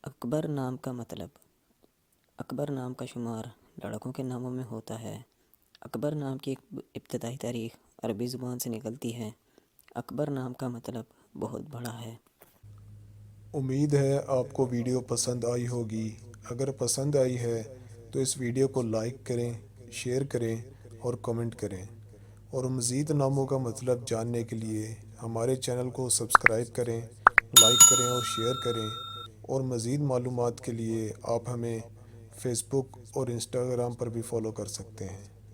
अकबर नाम का मतलब। अकबर नाम का शुमार लड़कों के नामों में होता है। अकबर नाम की एक इब्तदाई तारीख अरबी ज़ुबान से निकलती है। अकबर नाम का मतलब बहुत बड़ा है। उम्मीद है आपको वीडियो पसंद आई होगी। अगर पसंद आई है तो इस वीडियो को लाइक करें, शेयर करें और कमेंट करें। और मज़ीद नामों का मतलब जानने के लिए हमारे चैनल को सब्सक्राइब करें, लाइक करें और शेयर करें। और मज़ीद मालूमात के लिए आप हमें फ़ेसबुक और इंस्टाग्राम पर भी फॉलो कर सकते हैं।